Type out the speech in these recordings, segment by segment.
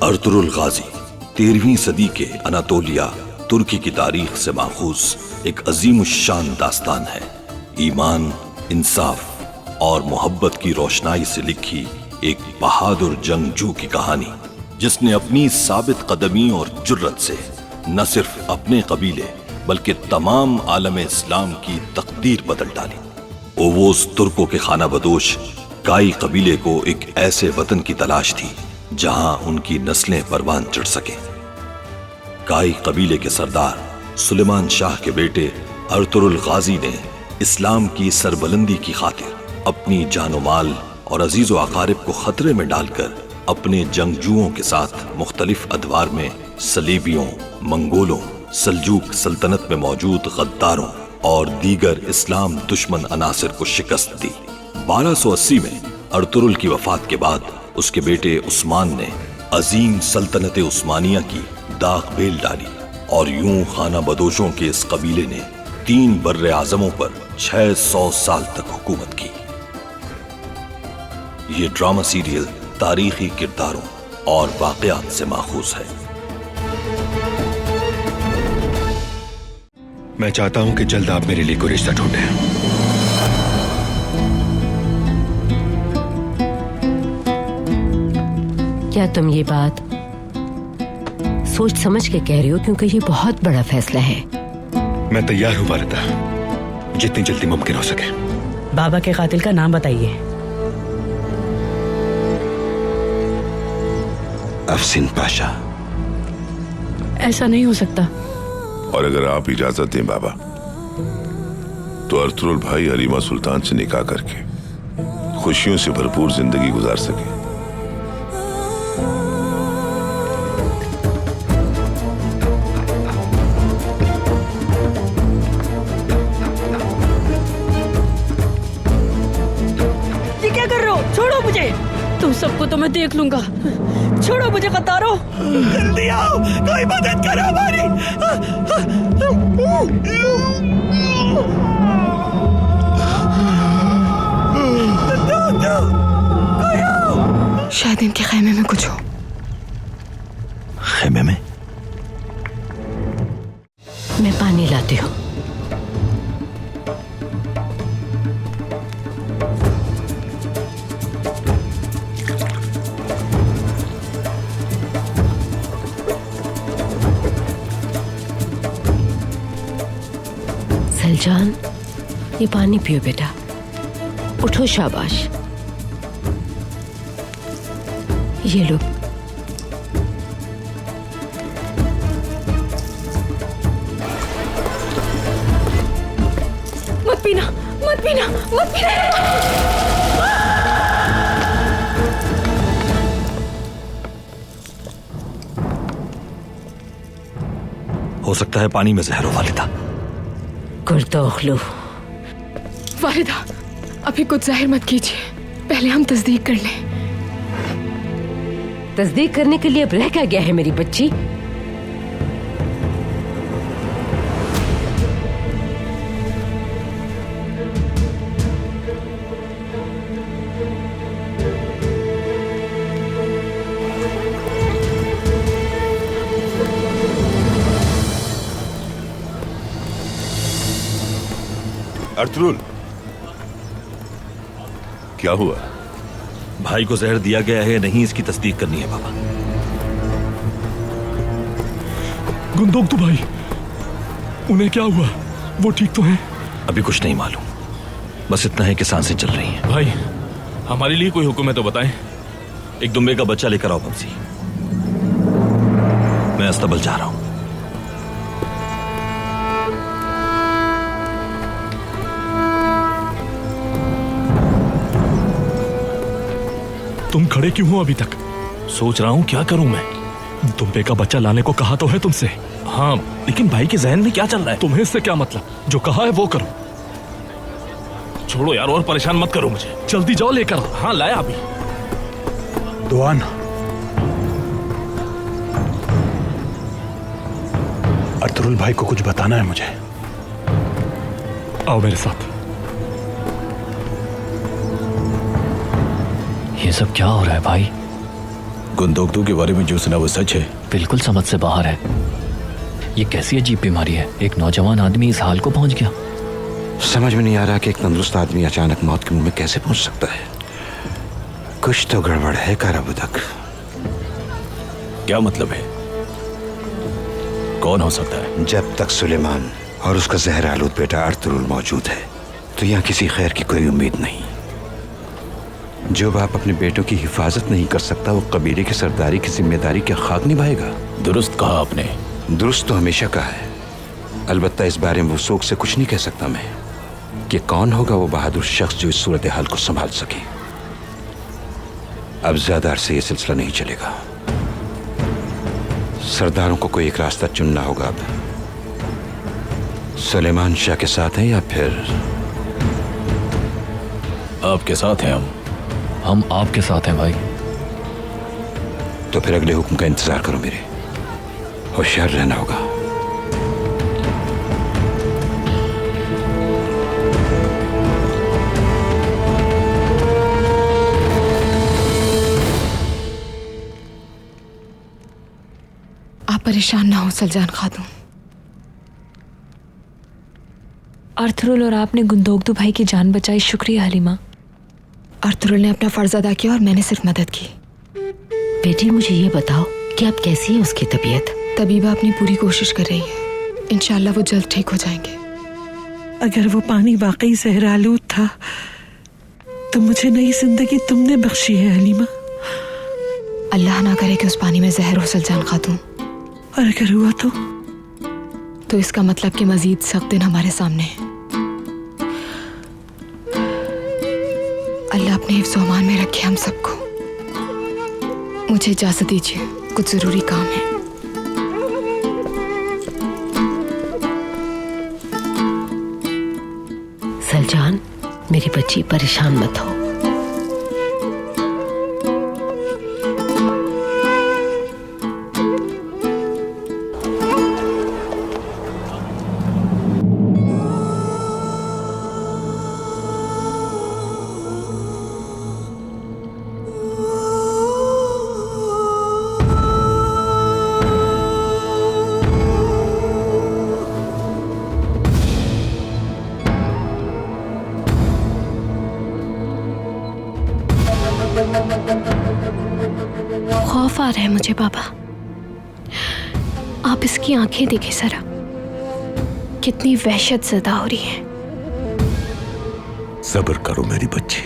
Ertugrul गाजी 13वीं सदी के Anatolia तुर्की की तारीख से माखूज एक अजीमुश्शान दास्तान है। ईमान, इंसाफ और मोहब्बत की रोशनाई से लिखी एक बहादुर जंगजू की कहानी, जिसने अपनी साबित कदमी और जुर्रत से न सिर्फ अपने कबीले बल्कि तमाम आलम इस्लाम की तकदीर बदल डाली। ओवोस तुर्कों के खाना बदोश काई कबीले को एक ऐसे वतन की तलाश थी जहां उनकी नस्लें परवान चढ़ सके। काई कबीले के सरदार सुलेमान शाह के बेटे अर्तुरुल गाजी ने इस्लाम की सरबलंदी की खातिर अपनी जानो माल और अजीजो अकारिब को खतरे में डालकर अपने जंगजुओं के साथ मुख्तलिफ अदवार में सलीबियों, मंगोलों, सल्जूक सल्तनत में मौजूद गद्दारों और दीगर इस्लाम दुश्मन अनासिर को शिकस्त दी। 1280 में अर्तुरुल की वफात के बाद उसके बेटे उस्मान ने अजीम सल्तनत उस्मानिया की दाग बेल डाली और यूं खाना बदोशों के इस कबीले ने 3 बर्रे आजमों पर 600 साल तक हुकूमत की। ये ड्रामा सीरियल तारीखी किरदारों और वाकयात से माखूज है। मैं चाहता हूं कि जल्द आप मेरे लिए कोई रिश्ता ढूंढें। क्या तुम ये बात सोच समझ के कह रही हो? क्योंकि ये बहुत बड़ा फैसला है। मैं तैयार हूं वालिदा, जितनी जल्दी मुमकिन हो सके। बाबा के कातिल का नाम बताइए। अफसिन पाशा। ऐसा नहीं हो सकता। और अगर आप इजाजत दें बाबा, तो अर्तुरुल भाई हरीमा सुल्तान से निकाह करके खुशियों से भरपूर जिंदगी गुजार सके। ये क्या कर रहे हो? छोड़ो मुझे। तुम सबको तो मैं देख लूंगा। छोड़ो मुझे गद्दारों। जल्दी आओ, कोई मदद करो हमारी। शायद इनके खैमे में कुछ हो। खेमे में? मैं पानी लाती हूँ। सलजान, ये पानी पियो बेटा। उठो, शाबाश। ये लो। मत पीना, मत पीना, मत पीना। हो सकता है पानी में जहर हो वालिदा। कुर्तोखलू। वालिदा, अभी कुछ जाहिर मत कीजिए, पहले हम तस्दीक कर लें। तस्दीक करने के लिए अब रह क्या गया है मेरी बच्ची? अर्तुरुल, क्या हुआ? भाई को जहर दिया गया है या नहीं, इसकी तस्दीक करनी है बाबा। गुंदोक भाई, उन्हें क्या हुआ? वो ठीक तो हैं? अभी कुछ नहीं मालूम, बस इतना है कि सांसें चल रही हैं। भाई, हमारे लिए कोई हुक्म है तो बताएं। एक दुम्बे का बच्चा लेकर आओ बंसी। मैं अस्तबल जा रहा हूं। तुम खड़े क्यों हो अभी तक? सोच रहा हूं क्या करूं मैं। दुम्बे का बच्चा लाने को कहा तो है तुमसे। हाँ, लेकिन भाई के जहन में क्या चल रहा है? तुम्हें इससे क्या मतलब? जो कहा है वो करो। छोड़ो यार, और परेशान मत करो मुझे। जल्दी जाओ लेकर। हाँ, लाया अभी। दुआन, अर्तुरुल भाई को कुछ बताना है मुझे। आओ मेरे साथ। ये सब क्या हो रहा है भाई? गुंदोगतू के बारे में जो सुना वो सच है? बिल्कुल समझ से बाहर है। ये कैसी अजीब बीमारी है, एक नौजवान आदमी इस हाल को पहुंच गया। समझ में नहीं आ रहा कि एक तंदुरुस्त आदमी अचानक मौत के मुंह में कैसे पहुंच सकता है। कुछ तो गड़बड़ है काराबुदक। क्या मतलब है? कौन हो सकता है? जब तक सुलेमान और उसका जहर आलूद बेटा अर्तुरुल मौजूद है तो यहाँ किसी खैर की कोई उम्मीद नहीं। जो बाप अपने बेटों की हिफाजत नहीं कर सकता वो कबीले की सरदारी की जिम्मेदारी क्या खाक निभाएगा? दुरुस्त कहा आपने। दुरुस्त तो हमेशा कहा है, अलबत्ता इस बारे में वो सोच से कुछ नहीं कह सकता मैं कि कौन होगा वो बहादुर शख्स जो इस सूरत हाल को संभाल सके। अब ज्यादा अरसे ये सिलसिला नहीं चलेगा। सरदारों को कोई एक रास्ता चुनना होगा। अब सुलेमान शाह के साथ हैं या फिर आपके साथ हैं? हम आपके साथ हैं भाई। तो फिर अगले हुक्म का इंतजार करो मेरे। होशियार रहना होगा। आप परेशान ना हो सलजान खातून। अर्तुरुल और आपने गुंदोगतू भाई की जान बचाई, शुक्रिया हलीमा। अर्तुरुल ने अपना फर्ज अदा किया और मैंने सिर्फ मदद की। बेटी मुझे ये बताओ कि अब कैसी है उसकी तबीयत? तबीबा अपनी पूरी कोशिश कर रही है, इंशाल्लाह वो जल्द ठीक हो जाएंगे। अगर वो पानी वाकई जहरालूद था तो मुझे नई जिंदगी तुमने बख्शी है हलीमा। अल्लाह ना करे कि उस पानी में जहर हो सलजान खातून। और अगर हुआ तो इसका मतलब कि मजीद सख्त दिन हमारे सामने है। अल्लाह अपने हिफ्ज़ व अमान में रखे हम सबको। मुझे इजाजत दीजिए, कुछ जरूरी काम है। सलजान, मेरी बच्ची परेशान मत हो। खौफ आ रहा है मुझे बाबा। आप इसकी आंखें देखें जरा, कितनी वहशत ज़दा हो रही है। सब्र करो मेरी बच्ची,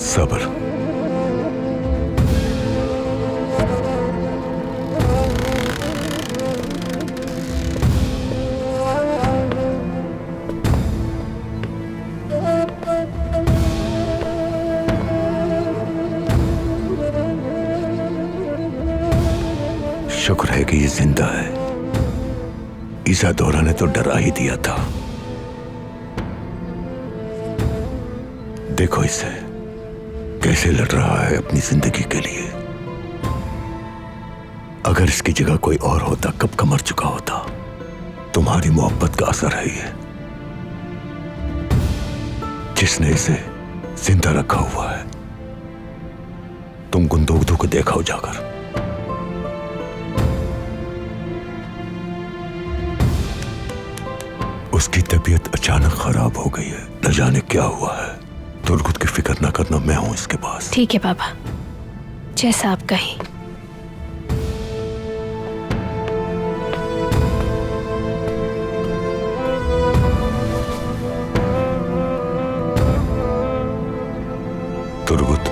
सब्र। शुक्र है कि ये जिंदा है। इसादोरा ने तो डरा ही दिया था। देखो इसे कैसे लड़ रहा है अपनी जिंदगी के लिए। अगर इसकी जगह कोई और होता कब का मर चुका होता। तुम्हारी मोहब्बत का असर है ये, जिसने इसे जिंदा रखा हुआ है। तुम गुंदोगतू को देखा जाकर। उसकी तबीयत अचानक खराब हो गई है, न जाने क्या हुआ है। तुर्गुत की फिक्र न करना, मैं हूं इसके पास। ठीक है बाबा, जैसा आप कहें। तुर्गुत,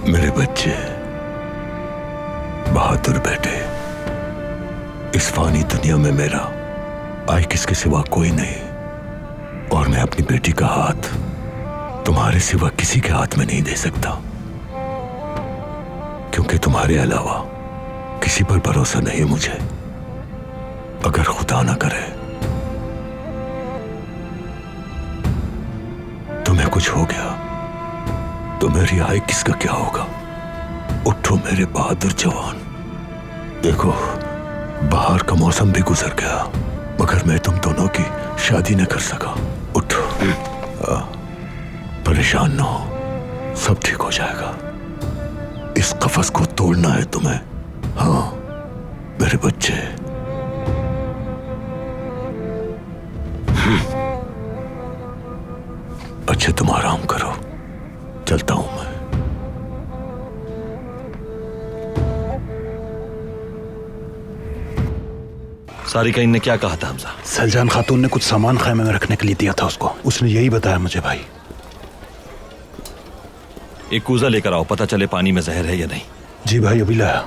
मेरे बच्चे, बहादुर बेटे, इस फानी दुनिया में मेरा आई किसके सिवा कोई नहीं, और मैं अपनी बेटी का हाथ तुम्हारे सिवा किसी के हाथ में नहीं दे सकता, क्योंकि तुम्हारे अलावा किसी पर भरोसा नहीं मुझे। अगर खुदा ना करे तुम्हें कुछ हो गया तो मेरी आई किसका क्या होगा? उठो मेरे बहादुर जवान। देखो, बाहर का मौसम भी गुजर गया, मगर मैं तुम दोनों की शादी न कर सका। उठो, परेशान न हो, सब ठीक हो जाएगा। इस कफस को तोड़ना है तुम्हें। हाँ मेरे बच्चे। अच्छे तुम आराम करो, चलता हूं मैं। सारिका ने क्या कहा था हमजा? सलजान खातून ने कुछ सामान खैमे में रखने के लिए दिया था उसको। उसने यही बताया मुझे भाई। एक कूजा लेकर आओ, पता चले पानी में जहर है या नहीं। जी भाई, अभी लाया।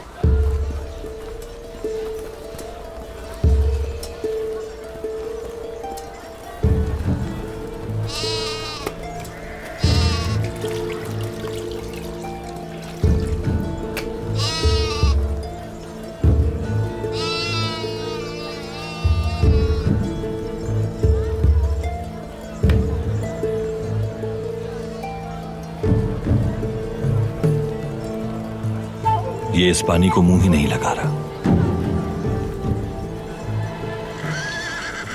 ये इस पानी को मुंह ही नहीं लगा रहा,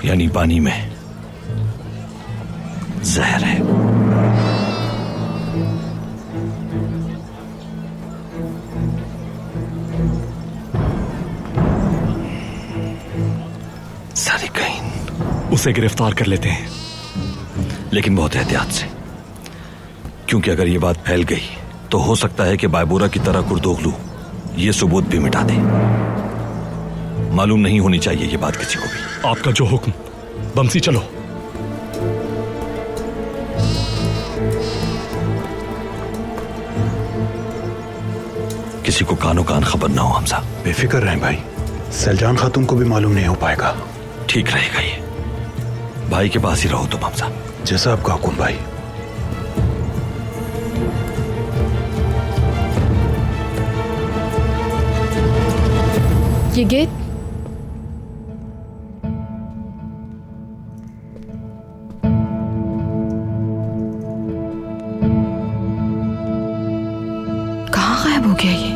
यानी पानी में जहर है। सारिका, उसे गिरफ्तार कर लेते हैं, लेकिन बहुत एहतियात से, क्योंकि अगर ये बात फैल गई तो हो सकता है कि बायबूरा की तरह कुर्दोगलू ये सबूत भी मिटा दे। मालूम नहीं होनी चाहिए ये बात किसी को भी। आपका जो हुक्म। बमसी चलो। किसी को कानो कान खबर ना हो हमजा। बेफिक्र रहें भाई, सलजान खातून को भी मालूम नहीं हो पाएगा। ठीक रहेगा ये। भाई के पास ही रहो तुम हमजा। जैसा आपका हुक्म भाई। ये गेट कहाँ गायब हो गया ये?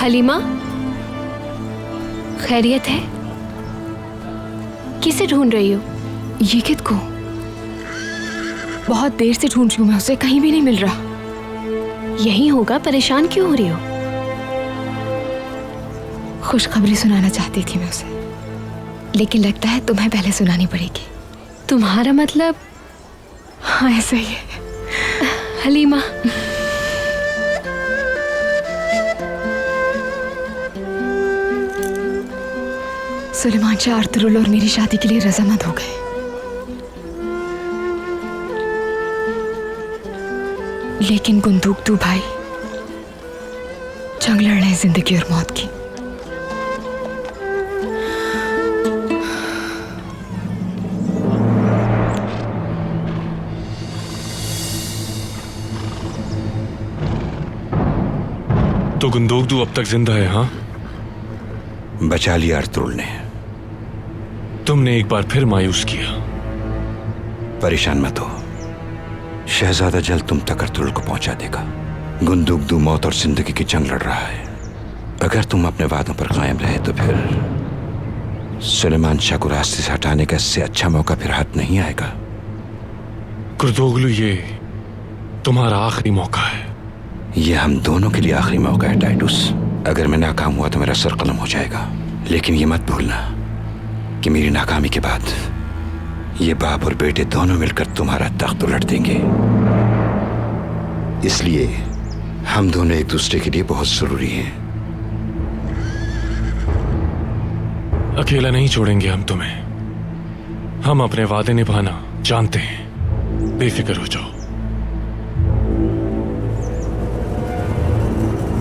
हलीमा, खैरियत है? किसे ढूंढ रही हो? ये कित को? बहुत देर से ढूंढ रही हूं मैं उसे, कहीं भी नहीं मिल रहा। यही होगा, परेशान क्यों हो रही हो? खुशखबरी सुनाना चाहती थी मैं उसे, लेकिन लगता है तुम्हें पहले सुनानी पड़ेगी। तुम्हारा मतलब? हाँ ऐसा ही है। हलीमा, सुलेमान शाह अर्तुरुल और मेरी शादी के लिए रजामंद हो गए, लेकिन गुंदूकदू भाई जंग लड़ रहे हैं जिंदगी और मौत की। तो गुंदूकदू अब तक जिंदा है? हाँ, बचा लिया अर्तुरुल ने। तुमने एक बार फिर मायूस किया। परेशान मत हो, शहजादा जल्द तुम तक अर्तुरुल को पहुंचा देगा। गुंदूकदू मौत और जिंदगी की जंग लड़ रहा है। अगर तुम अपने वादों पर कायम रहे तो फिर सुलेमान शाह को रास्ते से हटाने का इससे अच्छा मौका फिर हाथ नहीं आएगा। कुर्दोगलू, ये तुम्हारा आखिरी मौका है। ये हम दोनों के लिए आखिरी मौका है टाइटूस। अगर मैं नाकाम हुआ तो मेरा सर कलम हो जाएगा, लेकिन ये मत भूलना कि मेरी नाकामी के बाद ये बाप और बेटे दोनों मिलकर तुम्हारा तख्त उलट देंगे। इसलिए हम दोनों एक दूसरे के लिए बहुत जरूरी हैं। अकेला नहीं छोड़ेंगे हम तुम्हें। हम अपने वादे निभाना जानते हैं, बेफिक्र हो जाओ।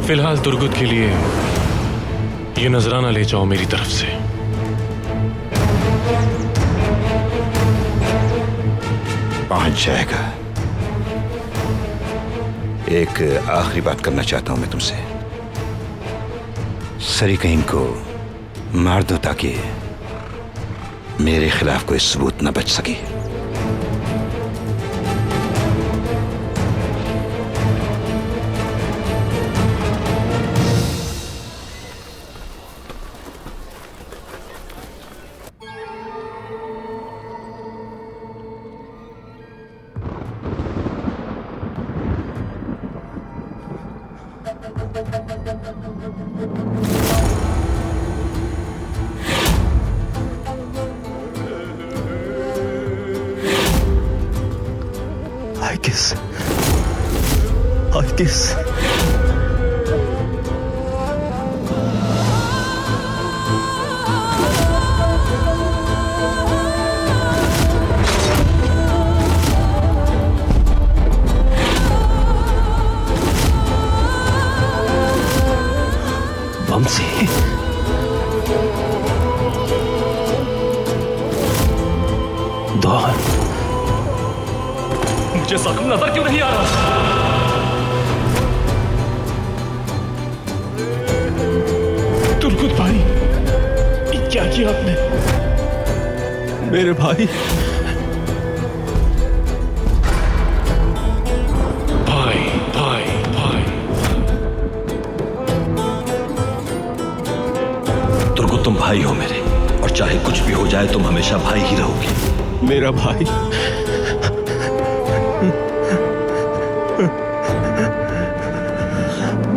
फिलहाल तुर्गुत के लिए ये नजराना ले जाओ मेरी तरफ से। पहुंच जाएगा। एक आखिरी बात करना चाहता हूं मैं तुमसे। सरीकहीन को मार दो ताकि मेरे खिलाफ कोई सबूत न बच सके। I guess. बमसी, दौर, मुझे जख्म नजर क्यों नहीं आ रहा? तुर्कुत भाई, ये क्या किया आपने? मेरे भाई, भाई भाई भाई, तुर्कुत तुम भाई हो मेरे, और चाहे कुछ भी हो जाए तुम हमेशा भाई ही रहोगे। मेरा भाई,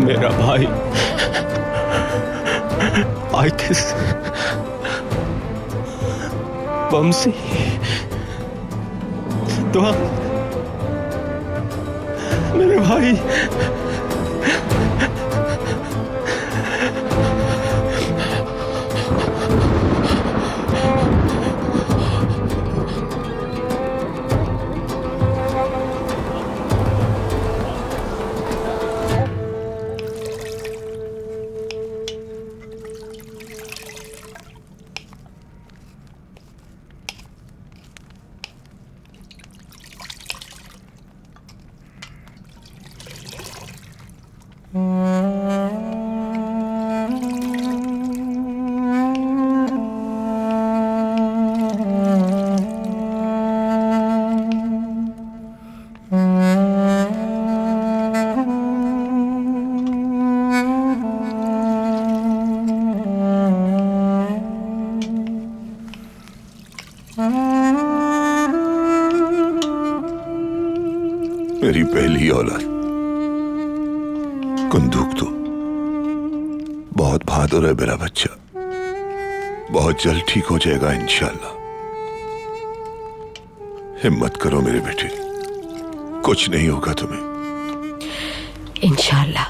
मेरा भाई, I guess. बमसी, तो मेरे भाई, मेरी पहली औलाद कुंदूक तो बहुत बहादुर है मेरा बच्चा, बहुत जल्द ठीक हो जाएगा इंशाल्लाह। हिम्मत करो मेरे बेटे, कुछ नहीं होगा तुम्हें। इंशाल्लाह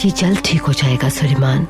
ये जल्द ठीक हो जाएगा सुलेमान।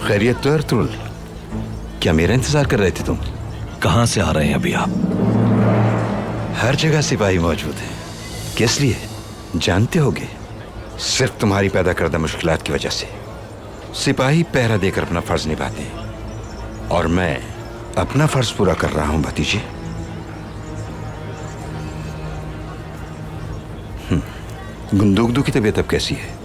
खैरियत तो अर्तुल, क्या मेरा इंतजार कर रहे थे तुम? कहां से आ रहे हैं अभी आप? हर जगह सिपाही मौजूद हैं। किस लिए जानते होगे? सिर्फ तुम्हारी पैदा करदा मुश्किलात की वजह से सिपाही पहरा देकर अपना फर्ज निभाते हैं, और मैं अपना फर्ज पूरा कर रहा हूं भतीजे। गुंदुगदू की तबीयत अब कैसी है?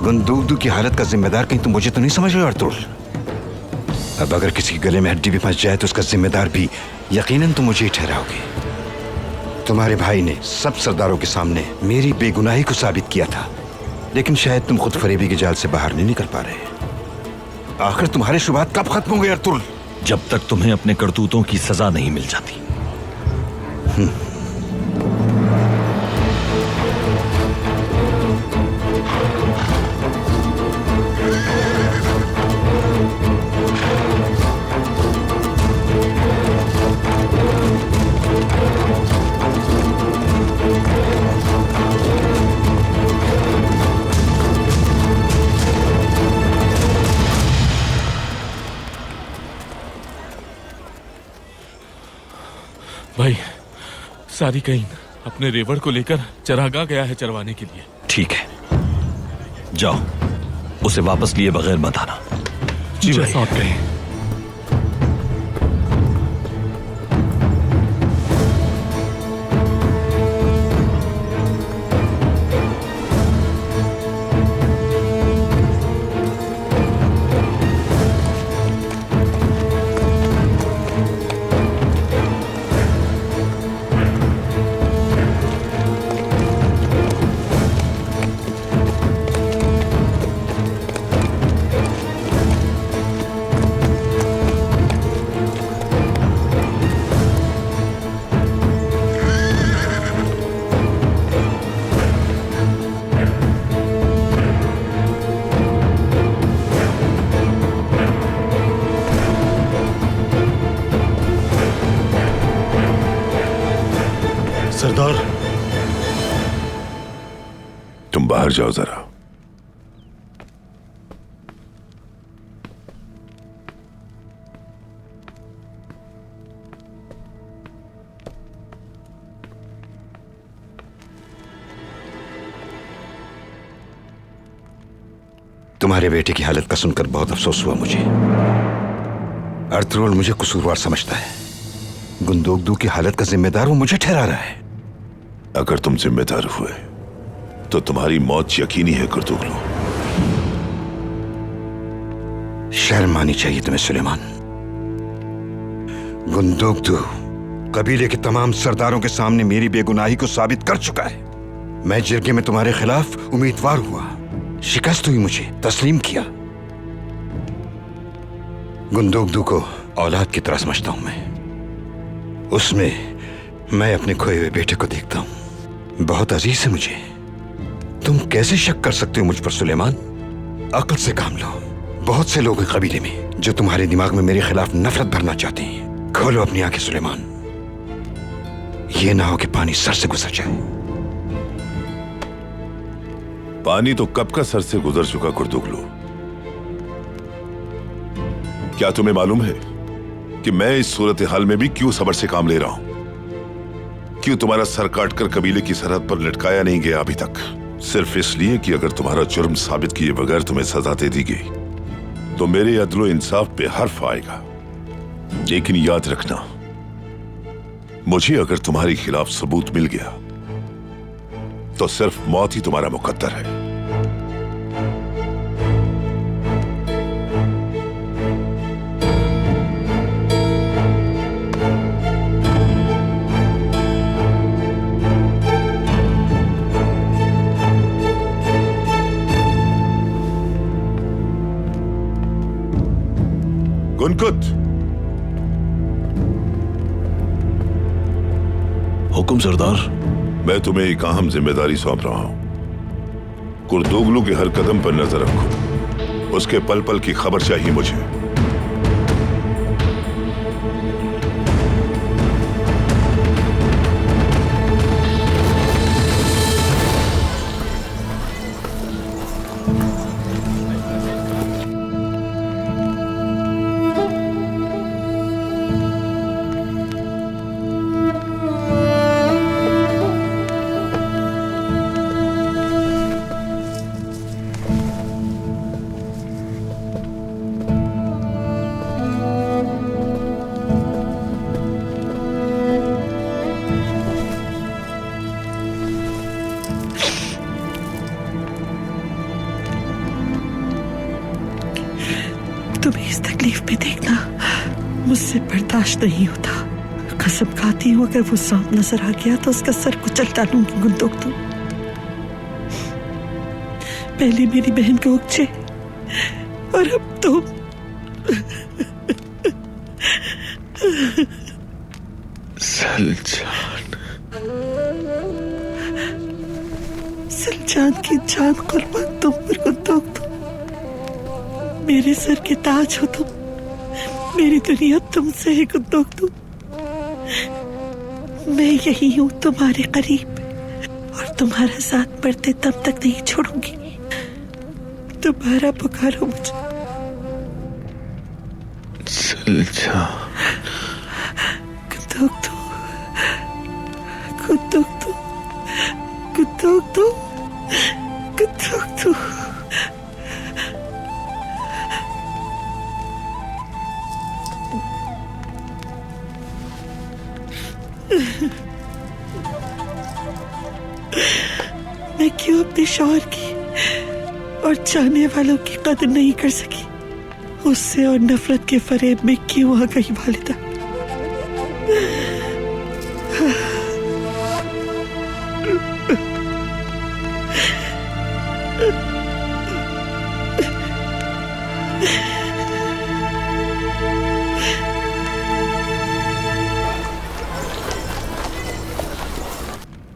गुंदुगदू की हालत का जिम्मेदार कहीं तुम मुझे तो नहीं समझ रहे हो अर्तुल? अब अगर किसी के गले में हड्डी भी फंस जाए तो उसका जिम्मेदार भी यकीनन तुम मुझे ही ठहराओगे। तुम्हारे भाई ने सब सरदारों के सामने मेरी बेगुनाही को साबित किया था, लेकिन शायद तुम खुद फरेबी के जाल से बाहर नहीं निकल पा रहे। आखिर तुम्हारे शुबहात कब खत्म होंगे अर्तुल? जब तक तुम्हें अपने करतूतों की सजा नहीं मिल जाती। भाई सारी कहीं अपने रेवड़ को लेकर चरागाह गया है चरवाने के लिए। ठीक है, जाओ, उसे वापस लिए बगैर मत आना। जी भाई। लौट गए। सरदार, तुम बाहर जाओ जरा। तुम्हारे बेटे की हालत का सुनकर बहुत अफसोस हुआ मुझे। अर्तुगरुल मुझे कसूरवार समझता है। गुंदोगदू की हालत का जिम्मेदार वो मुझे ठहरा रहा है। अगर तुम जिम्मेदार हुए तो तुम्हारी मौत यकीनी है अर्तुगरुल। शर्म आनी चाहिए तुम्हें सुलेमान। गुंदोगदू कबीले के तमाम सरदारों के सामने मेरी बेगुनाही को साबित कर चुका है। मैं जिरगे में तुम्हारे खिलाफ उम्मीदवार हुआ, शिकस्त हुई, मुझे तस्लीम किया। गुंदोगदू को औलाद की तरह समझता हूं मैं। उसमें मैं अपने खोए हुए बेटे को देखता हूं। बहुत अजीज है मुझे। तुम कैसे शक कर सकते हो मुझ पर सुलेमान? अक्ल से काम लो। बहुत से लोग हैं कबीले में जो तुम्हारे दिमाग में मेरे खिलाफ नफरत भरना चाहते हैं। खोलो अपनी आंखें सुलेमान, ये ना हो कि पानी सर से गुजर जाए। पानी तो कब का सर से गुजर चुका अर्तुगरुल। क्या तुम्हें मालूम है कि मैं इस सूरत हाल में भी क्यों सब्र से काम ले रहा हूं? क्यों तुम्हारा सर काटकर कबीले की सरहद पर लटकाया नहीं गया अभी तक? सिर्फ इसलिए कि अगर तुम्हारा जुर्म साबित किए बगैर तुम्हें सजा दे दी गई तो मेरे अदलो इंसाफ पे हर्फ आएगा। लेकिन याद रखना, मुझे अगर तुम्हारे खिलाफ सबूत मिल गया तो सिर्फ मौत ही तुम्हारा मुकद्दर है। गुनकुत, हुक्म सरदार। मैं तुम्हें एक अहम जिम्मेदारी सौंप रहा हूं। अर्तुगरुल के हर कदम पर नजर रखो। उसके पल पल की खबर चाहिए मुझे। तुम्हें इस तकलीफ में देखना मुझसे बर्दाश्त नहीं होता। कसम खाती हूँ अगर वो सांप नजर आ गया तो उसका सर कुचल डालूंगी। गुंदोगदू, पहले मेरी बहन को उगचे और अब तुम। सलजान की जान कुर्बान तुम पर गुंदोगदू। मेरे सर के ताज हो तुम। मेरी दुनिया तुमसे है गुंदोगदू। मैं यही हूं तुम्हारे करीब और तुम्हारा साथ बढ़ते तब तक नहीं छोड़ूंगी। तुम्हारा पुकारो मुझे। गुंदोगदू, कुतुक्तू कुतुक्तू। मैं क्यों अपने शौहर की और चाहने वालों की कदर नहीं कर सकी? उससे और नफरत के फरेब में क्यों आ गई वालिदा?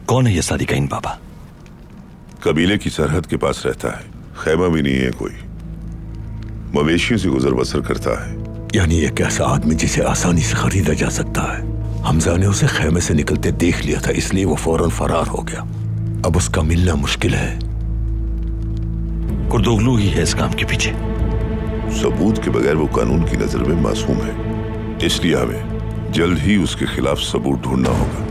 कौन है ये सादिकाइन बाबा? कबीले की सरहद के पास रहता है, खैमा भी नहीं है कोई, मवेशियों से गुजर बसर करता है। यानी एक ऐसा आदमी जिसे आसानी से खरीदा जा सकता है। हमजा ने उसे खैमे से निकलते देख लिया था, इसलिए वो फौरन फरार हो गया। अब उसका मिलना मुश्किल है। कुर्दोगलू ही है इस काम के पीछे। सबूत के बगैर वो कानून की नजर में मासूम है, इसलिए हमें जल्द ही उसके खिलाफ सबूत ढूंढना होगा।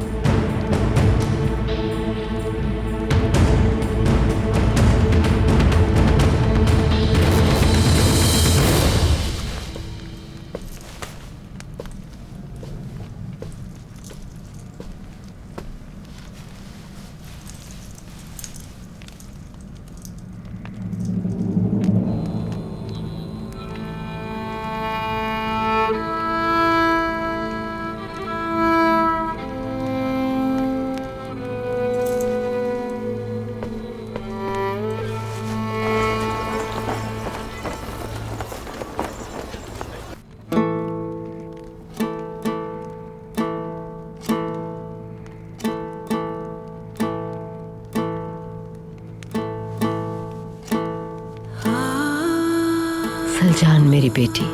सलजान मेरी बेटी,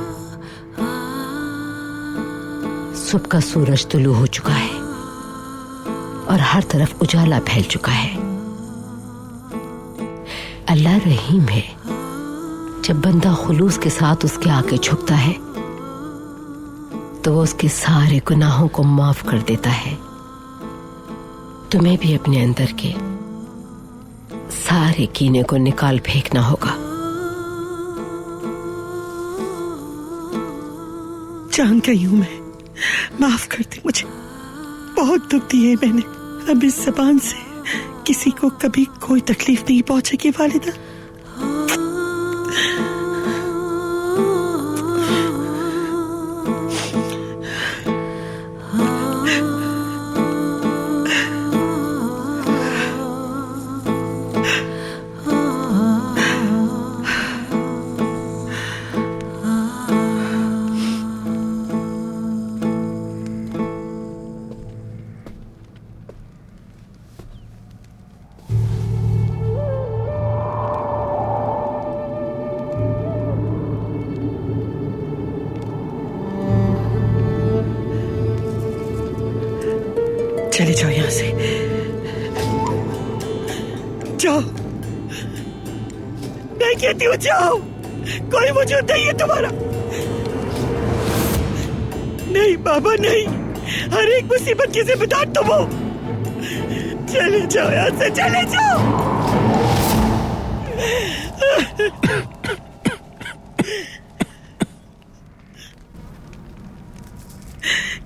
सुबह का सूरज तुलू हो चुका है और हर तरफ उजाला फैल चुका है। अल्लाह रहीम है, जब बंदा खुलूस के साथ उसके आगे झुकता है तो वो उसके सारे गुनाहों को माफ कर देता है। तुम्हें भी अपने अंदर के सारे कीने को निकाल फेंकना होगा। जान गई हूं मैं, माफ कर दे मुझे, बहुत दुख दिए मैंने। अब इस ज़बान से किसी को कभी कोई तकलीफ नहीं पहुंचेगी वालिदा। चले जाओ यहां से, जाओ। मैं कहती हूँ जाओ, कोई वजूद नहीं है तुम्हारा। नहीं बाबा नहीं, हर एक मुसीबत की जिम्मेदार तुम हो। चले जाओ यहाँ से, चले जाओ।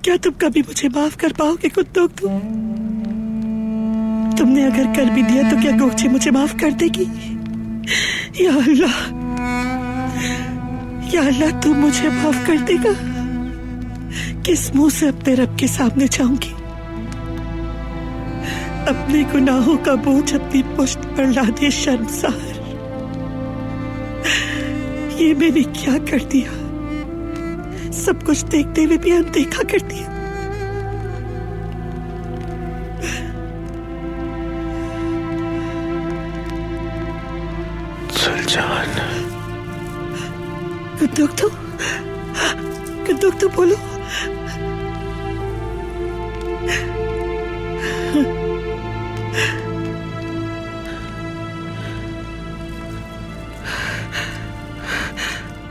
क्या तुम कभी मुझे माफ कर पाओगे कुतुक्तू? तुमने अगर कर भी दिया तो क्या गोगची मुझे माफ कर देगी? या अल्लाह, या अल्लाह, तुम मुझे माफ कर देगा? किस मुंह से अपने रब के सामने जाऊंगी? अपने गुनाहों का बोझ अपनी पुश्त पर लादे शर्मसार। ये मैंने क्या कर दिया? सब कुछ देखते हुए भी अनदेखा कर दिया। सलजान, कुतुक्तू, कुतुक्तू बोलो।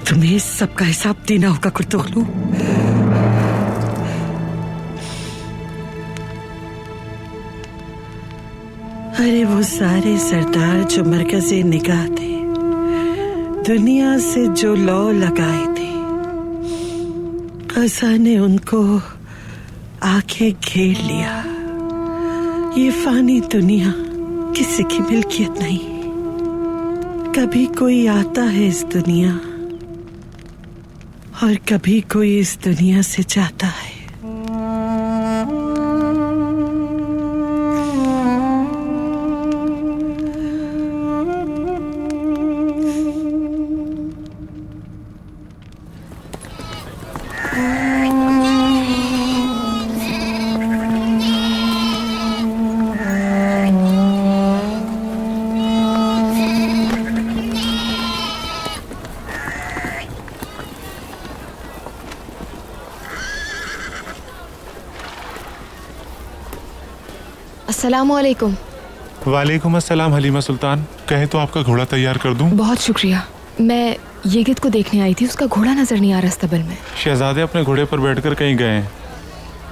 तुम्हें इस सब का हिसाब देना होगा कुतुक्तू। अरे वो सारे सरदार जो मरकज़े निगाह थे, दुनिया से जो लौ लगाए थे, क़ज़ा ने उनको आंखें घेर लिया। ये फानी दुनिया किसी की मिल्कियत नहीं। कभी कोई आता है इस दुनिया और कभी कोई इस दुनिया से जाता है। अस्सलामुअलैकुम। वालेकुम अस्सलाम हलीमा सुल्तान। कहे तो आपका घोड़ा तैयार कर दूं? बहुत शुक्रिया। मैं येगित को देखने आई थी, उसका घोड़ा नजर नहीं आ रहा अस्तबल में। शहजादे अपने घोड़े पर बैठकर कहीं गए हैं।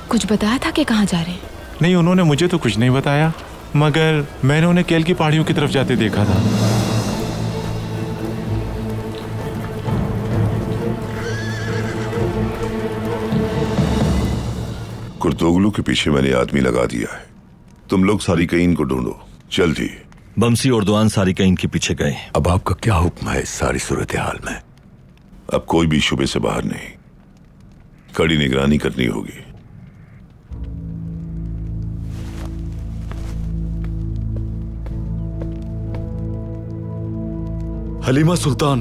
कुछ बताया था कि कहाँ जा रहे हैं? नहीं, उन्होंने मुझे तो कुछ नहीं बताया, मगर मैंने उन्हें केल की पहाड़ियों की तरफ जाते देखा था। कुर्तोगलू के पीछे मैंने आदमी लगा दिया है। तुम लोग सारिकईन को ढूंढो जल्दी। बमसी और दुआन सारिकईन के पीछे गए। अब आपका क्या हुक्म है इस सारी सूरत हाल में? अब कोई भी शुबे से बाहर नहीं, कड़ी निगरानी करनी होगी। हलीमा सुल्तान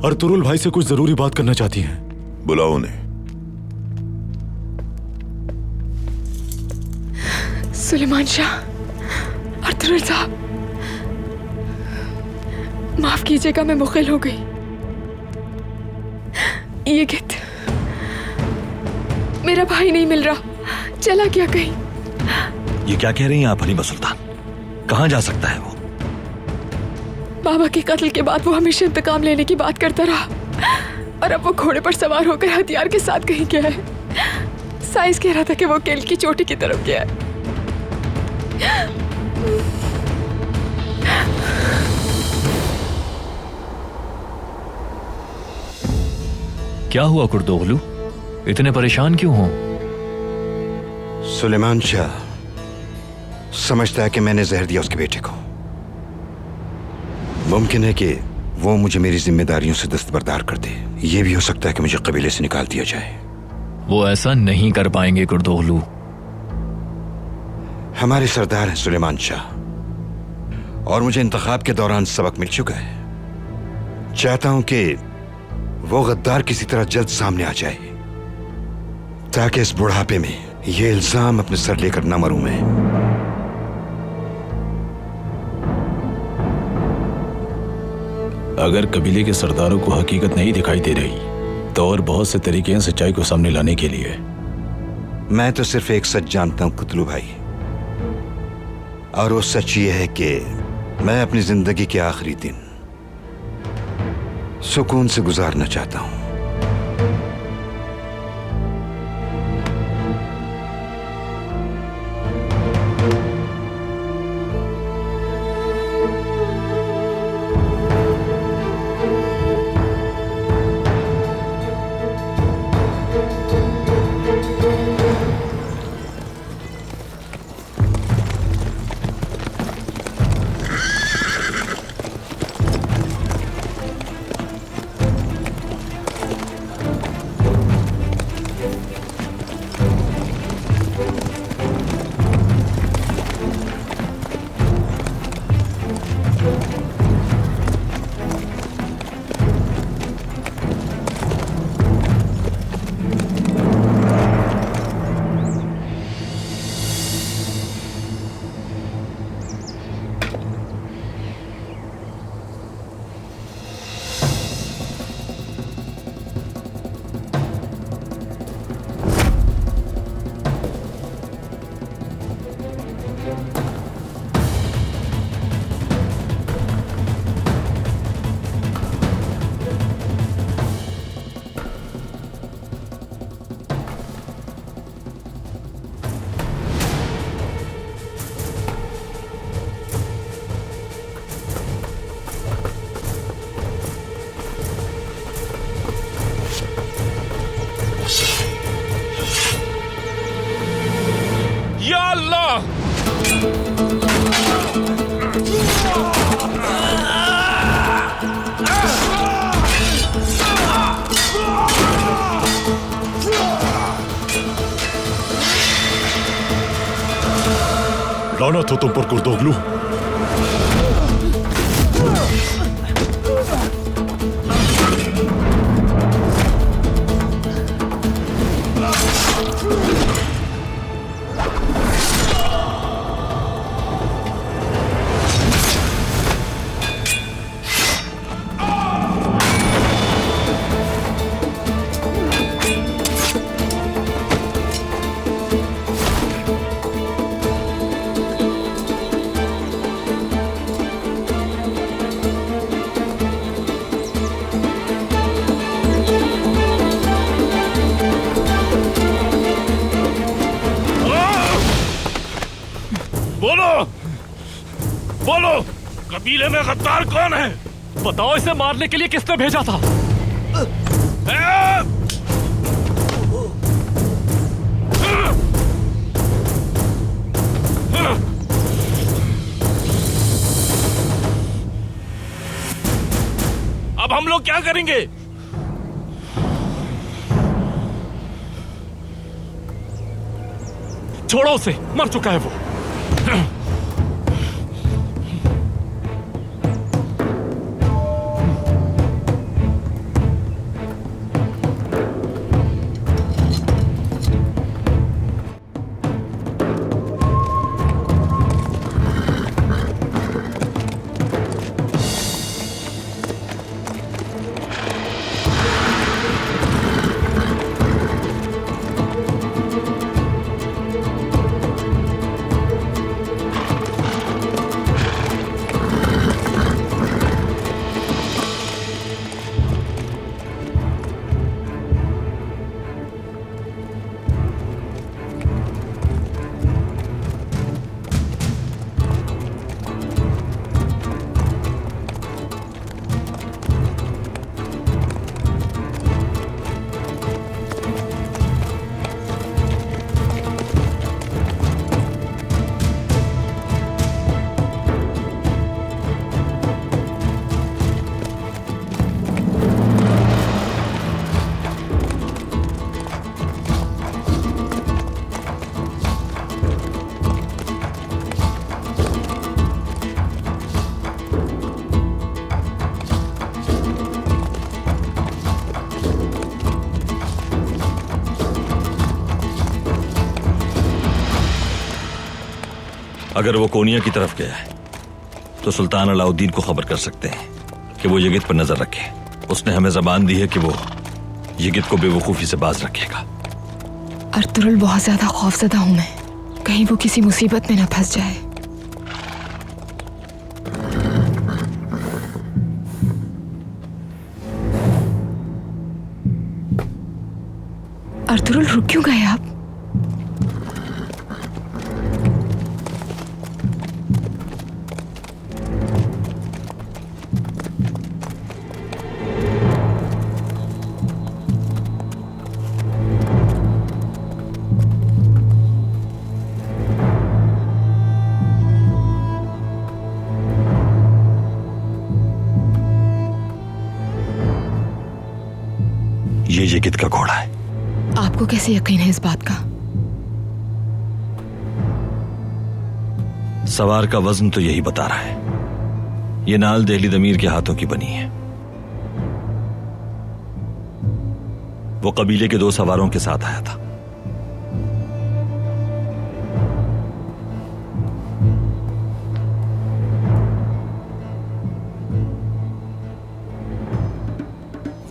अर्तुरुल भाई से कुछ जरूरी बात करना चाहती हैं। बुलाओ उन्हें। सुलेमान शाह, अर्तुरुल साहब, माफ कीजिएगा, मैं मुखिल हो गई। ये गित मेरा भाई नहीं मिल रहा, चला गया कहीं। ये क्या कह रही हैं आप हलीमा सुल्तान? कहाँ जा सकता है वो? बाबा के कत्ल के बाद वो हमेशा इंतकाम लेने की बात करता रहा, और अब वो घोड़े पर सवार होकर हथियार के साथ कहीं गया है। साइंस कह रहा था कि वो केल की चोटी की तरफ गया है। क्या हुआ कुर्तोगलू? इतने परेशान क्यों हो? सुलेमान शाह समझता है कि मैंने जहर दिया उसके बेटे को। मुमकिन है कि वो मुझे मेरी जिम्मेदारियों से दस्तबरदार कर दे। ये भी हो सकता है कि मुझे कबीले से निकाल दिया जाए। वो ऐसा नहीं कर पाएंगे कुर्तोगलू। हमारे सरदार हैं सुलेमान शाह, और मुझे इंतखाब के दौरान सबक मिल चुका है। चाहता हूं कि वो गद्दार किसी तरह जल्द सामने आ जाए, ताकि इस बुढ़ापे में ये इल्जाम अपने सर लेकर न मरूं मैं। अगर कबीले के सरदारों को हकीकत नहीं दिखाई दे रही, तो और बहुत से तरीके हैं सच्चाई को सामने लाने के लिए। मैं तो सिर्फ एक सच जानता हूं कुतलू भाई, और वो सच ये है कि मैं अपनी जिंदगी के आखिरी दिन सुकून से गुजारना चाहता हूं। लानत हो तुम पर गुर्दोगलू। बोलो, कबीले में गद्दार कौन है? बताओ, इसे मारने के लिए किसने भेजा था? अब हम लोग क्या करेंगे? छोड़ो उसे, मर चुका है वो। अगर वो कोनिया की तरफ गया है तो सुल्तान अलाउद्दीन को खबर कर सकते हैं कि वो यगित पर नजर रखे। उसने हमें जबान दी है कि वो यगित को बेवकूफी से बाज रखेगा। अर्तुरुल, बहुत ज्यादा खौफजदा हूं मैं, कहीं वो किसी मुसीबत में न फंस जाए। अर्तुरुल, रुक क्यों गए आप? ये यगित का घोड़ा है। आपको कैसे यकीन है इस बात का? सवार का वजन तो यही बता रहा है। ये नाल देहली दमीर के हाथों की बनी है। वो कबीले के 2 सवारों के साथ आया था।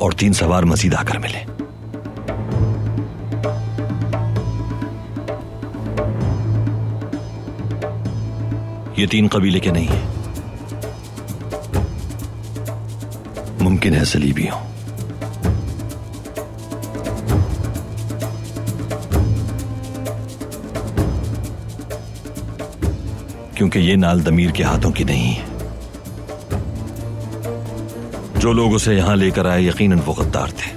और 3 सवार मजीद आकर मिले। ये 3 कबीले के नहीं हैं। मुमकिन है सलीबी हो। क्योंकि ये नाल दमीर के हाथों की नहीं है। जो लोग उसे यहां लेकर आए यकीनन वो गद्दार थे।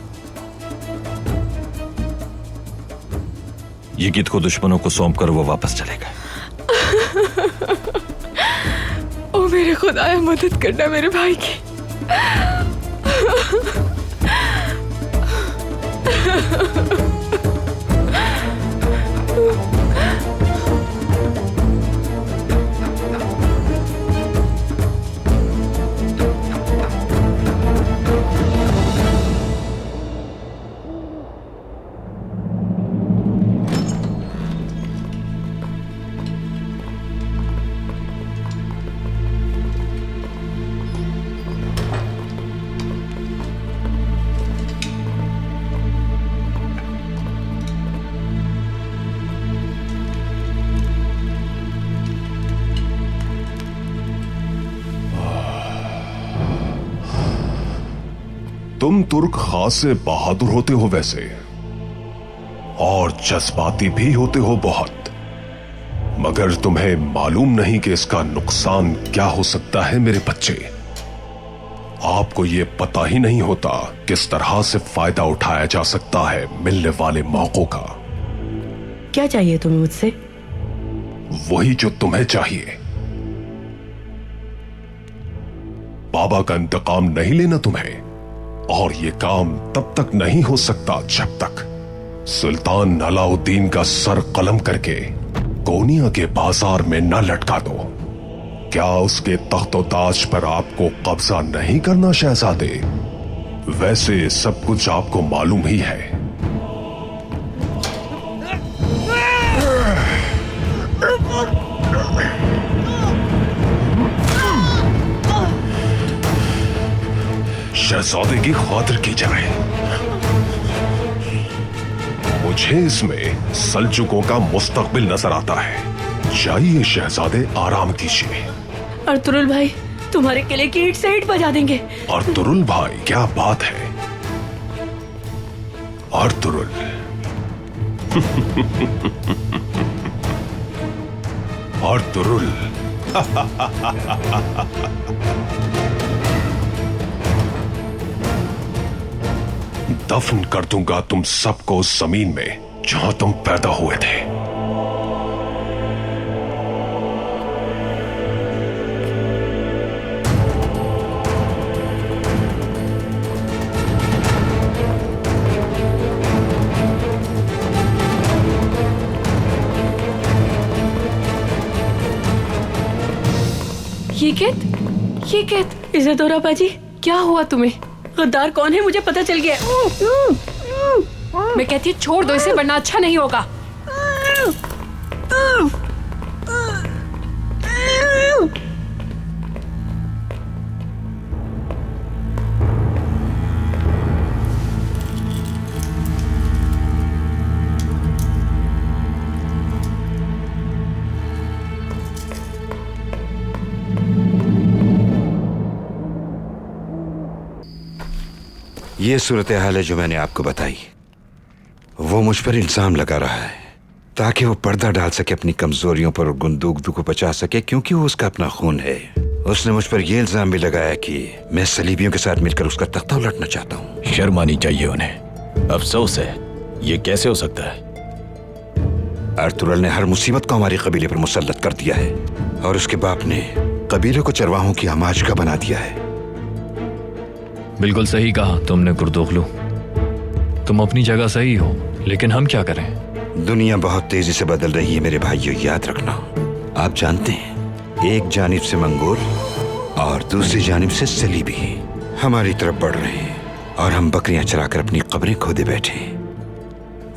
यगित को दुश्मनों को सौंपकर वो वापस चले गए। ओ मेरे खुदाया, मदद करना मेरे भाई की। तुम तुर्क खासे बहादुर होते हो वैसे, और जज्बाती भी होते हो बहुत, मगर तुम्हें मालूम नहीं कि इसका नुकसान क्या हो सकता है मेरे बच्चे। आपको यह पता ही नहीं होता किस तरह से फायदा उठाया जा सकता है मिलने वाले मौकों का। क्या चाहिए तुम्हें मुझसे? वही जो तुम्हें चाहिए। बाबा का इंतकाम नहीं लेना तुम्हें, और ये काम तब तक नहीं हो सकता जब तक सुल्तान अलाउद्दीन का सर कलम करके कोनिया के बाजार में न लटका दो। क्या उसके तख्तो ताज पर आपको कब्जा नहीं करना शहजादे? वैसे सब कुछ आपको मालूम ही है। शहजादे की खातिर की जाए। मुझे इसमें सल्जुकों का मुस्तकबिल नजर आता है। जाइए शहजादे, आराम कीजिए। अर्तुरुल भाई तुम्हारे किले की ईंट से ईंट बजा देंगे। अर्तुरुल भाई, क्या बात है अर्तुरुल। अर्तुरुल दफन कर दूंगा तुम सबको उस जमीन में जहां तुम पैदा हुए थे। ये कैद इज़ेदोरा बाजी, क्या हुआ तुम्हें? गद्दार कौन है मुझे पता चल गया। मैं कहती हूँ छोड़ दो इसे, वरना अच्छा नहीं होगा। ये सूरत हाल है जो मैंने आपको बताई। वो मुझ पर इल्जाम लगा रहा है ताकि वो पर्दा डाल सके अपनी कमजोरियों पर और गुंदूगदू को बचा सके, क्योंकि वो उसका अपना खून है। उसने मुझ पर यह इल्जाम भी लगाया कि मैं सलीबियों के साथ मिलकर उसका तख्ता उलटना चाहता हूँ। शर्म आनी चाहिए उन्हें। अफसोस है, ये कैसे हो सकता है? अर्तुरुल ने हर मुसीबत को हमारे कबीले पर मुसल्लत कर दिया है, और उसके बाप ने कबीले को चरवाहों की आमाज का बना दिया है। बिल्कुल सही कहा तुमने कुर्दोगलू, तुम अपनी जगह सही हो, लेकिन हम क्या करें? दुनिया बहुत तेजी से बदल रही है मेरे भाइयों, याद रखना। आप जानते हैं, एक जानिब से मंगोल और दूसरी जानिब से सलीबी हमारी तरफ बढ़ रहे हैं, और हम बकरियां चराकर अपनी कब्रें खोदे बैठे,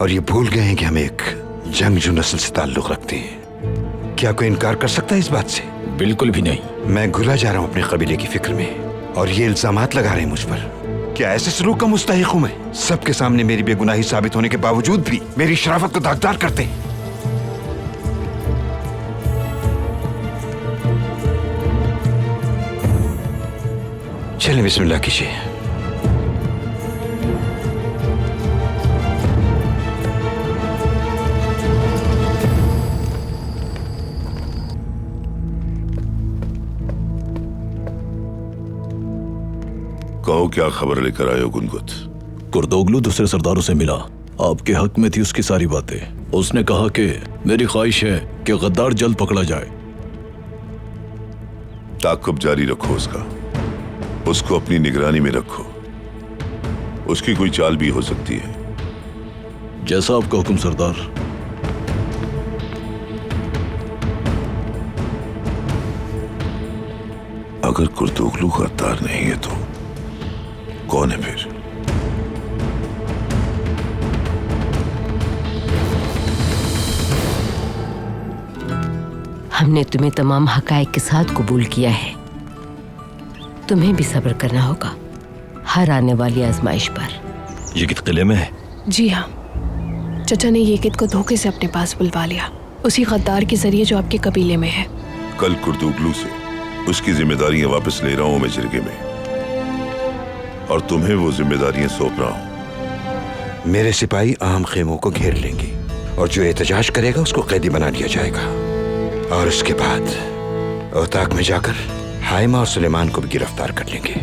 और ये भूल गए हैं कि हम एक जंगजू नस्ल से ताल्लुक रखते हैं। क्या कोई इनकार कर सकता है इस बात से? बिल्कुल भी नहीं। मैं घुला जा रहा हूं अपने कबीले की फिक्र में, और ये इल्जामात लगा रहे हैं मुझ पर। क्या ऐसे सलूक का मुस्तहिक हूं मैं? सबके सामने मेरी बेगुनाही साबित होने के बावजूद भी मेरी शराफत को दागदार करते हैं। चलें, बिस्मिल्लाह कीजिए। कहो, क्या खबर लेकर आए हो गुनगुत? कुर्दोगलू दूसरे सरदारों से मिला आपके हक में थी उसकी सारी बातें। उसने कहा कि मेरी ख्वाहिश है कि गद्दार जल्द पकड़ा जाए। ताक़ुब जारी रखो उसका, उसको अपनी निगरानी में रखो। उसकी कोई चाल भी हो सकती है। जैसा आपका हुक्म सरदार। अगर कुर्तुगलू गद्दार नहीं है तो कौन है फिर? हमने तुम्हें तमाम हकायक के साथ कबूल किया है। तुम्हें भी सब्र करना होगा हर आने वाली आजमाइश पर। ये कित किले में है? जी हाँ, चचा ने ये कित को धोखे से अपने पास बुलवा लिया, उसी गद्दार के जरिए जो आपके कबीले में है। कल कुर्तुगलू से उसकी जिम्मेदारियां वापस ले रहा हूं मैं जिरगे में, और तुम्हें वो जिम्मेदारियां सौंप रहा हूं। मेरे सिपाही आम खेमों को घेर लेंगे और जो एहतजाज करेगा उसको कैदी बना लिया जाएगा, और उसके बाद औताक में जाकर हाइमा और सुलेमान को भी गिरफ्तार कर लेंगे।